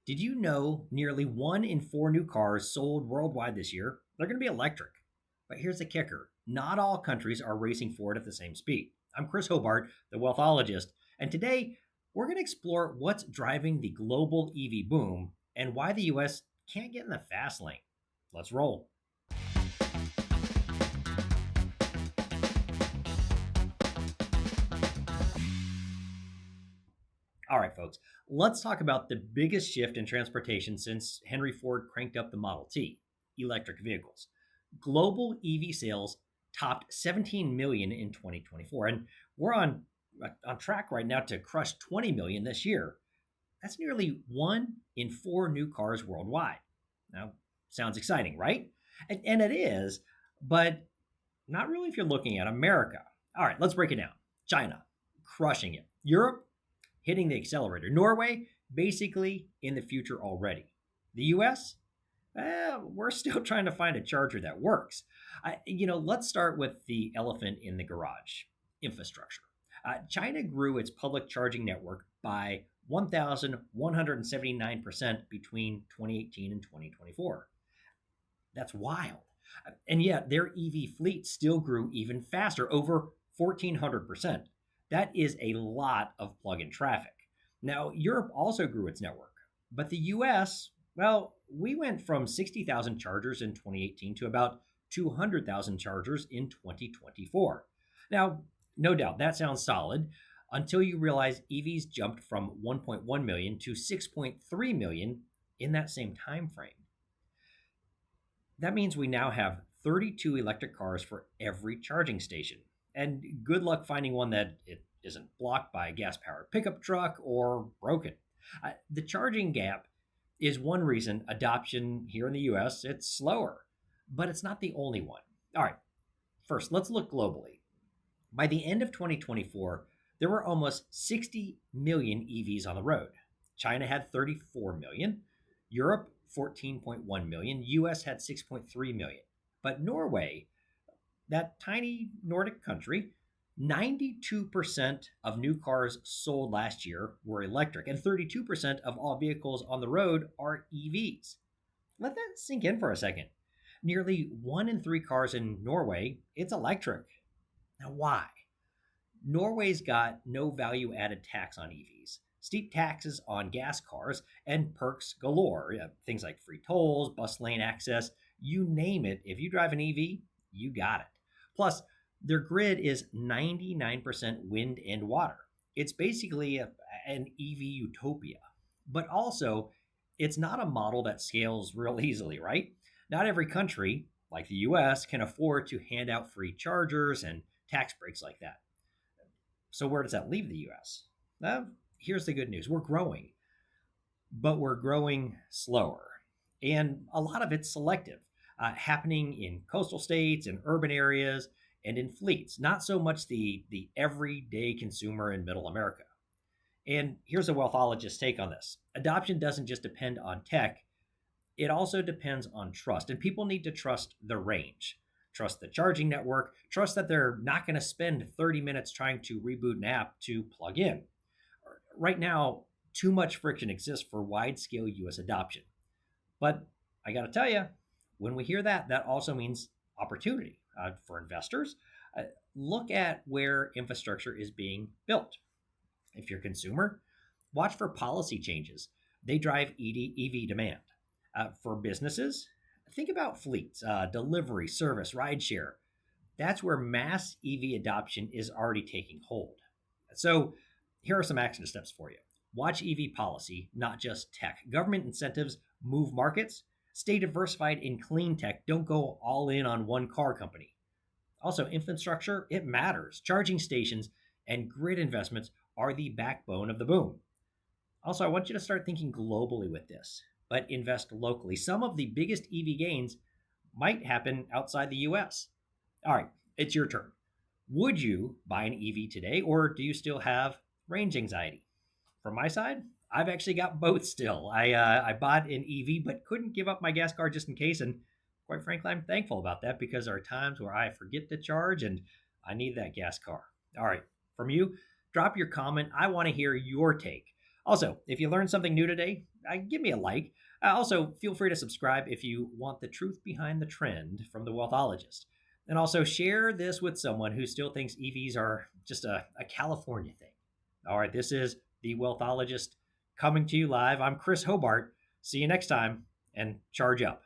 Did you know nearly 1 in 4 new cars sold worldwide this year? They're going to be electric. But here's the kicker, not all countries are racing for it at the same speed. I'm Chris Hobart, the Wealthologist, and today we're going to explore what's driving the global EV boom and why the US can't get in the fast lane. Let's roll. All right, folks, let's talk about the biggest shift in transportation since Henry Ford cranked up the Model T, electric vehicles. Global EV sales topped 17 million in 2024, and we're on track right now to crush 20 million this year. That's nearly 1 in 4 new cars worldwide. Now, sounds exciting, right? And it is, but not really if you're looking at America. All right, let's break it down. China, crushing it. Europe, hitting the accelerator. Norway, basically in the future already. The US, we're still trying to find a charger that works. Let's start with the elephant in the garage, infrastructure. China grew its public charging network by 1,179% between 2018 and 2024. That's wild. And yet their EV fleet still grew even faster, over 1,400%. That is a lot of plug in traffic. Now, Europe also grew its network, but the US, well, we went from 60,000 chargers in 2018 to about 200,000 chargers in 2024. Now, no doubt that sounds solid until you realize EVs jumped from 1.1 million to 6.3 million in that same time frame. That means we now have 32 electric cars for every charging station. And good luck finding one that it isn't blocked by a gas powered pickup truck or broken. The charging gap is one reason adoption here in the US it's slower, but it's not the only one. All right, first, let's look globally. By the end of 2024, there were almost 60 million EVs on the road. China had 34 million, Europe 14.1 million, US had 6.3 million. But Norway, that tiny Nordic country, 92% of new cars sold last year were electric, and 32% of all vehicles on the road are EVs. Let that sink in for a second. Nearly 1 in 3 cars in Norway, it's electric. Now, why? Norway's got no value added tax on EVs, steep taxes on gas cars, and perks galore. Yeah, things like free tolls, bus lane access, you name it. If you drive an EV, you got it. Plus, their grid is 99% wind and water. It's basically an EV utopia. But also, it's not a model that scales real easily, right? Not every country, like the US, can afford to hand out free chargers and tax breaks like that. So, where does that leave the US? Here's the good news, we're growing, but we're growing slower. And a lot of it's selective, happening in coastal states, in urban areas, and in fleets, not so much the everyday consumer in middle America. And here's a wealthologist take on this. Adoption doesn't just depend on tech, it also depends on trust. And people need to trust the range, trust the charging network, trust that they're not going to spend 30 minutes trying to reboot an app to plug in. Right now, too much friction exists for wide scale US adoption. But I got to tell you, when we hear that, that also means opportunity for investors. Look at where infrastructure is being built. If you're a consumer, watch for policy changes. They drive EV demand. For businesses, think about fleets, delivery, service, rideshare. That's where mass EV adoption is already taking hold. So here are some action steps for you. Watch EV policy, not just tech. Government incentives move markets. Stay diversified in clean tech. Don't go all in on one car company. Also, infrastructure, it matters. Charging stations and grid investments are the backbone of the boom. Also, I want you to start thinking globally with this, but invest locally. Some of the biggest EV gains might happen outside the US. All right, it's your turn. Would you buy an EV today, or do you still have range anxiety? From my side, I've actually got both still. I bought an EV, but couldn't give up my gas car just in case. And quite frankly, I'm thankful about that because there are times where I forget to charge and I need that gas car. All right, from you, drop your comment. I want to hear your take. Also, if you learned something new today, give me a like. Also, feel free to subscribe if you want the truth behind the trend from the Wealthologist. And also, share this with someone who still thinks EVs are just a California thing. All right, this is the Wealthologist coming to you live. I'm Chris Hobart. See you next time, and charge up.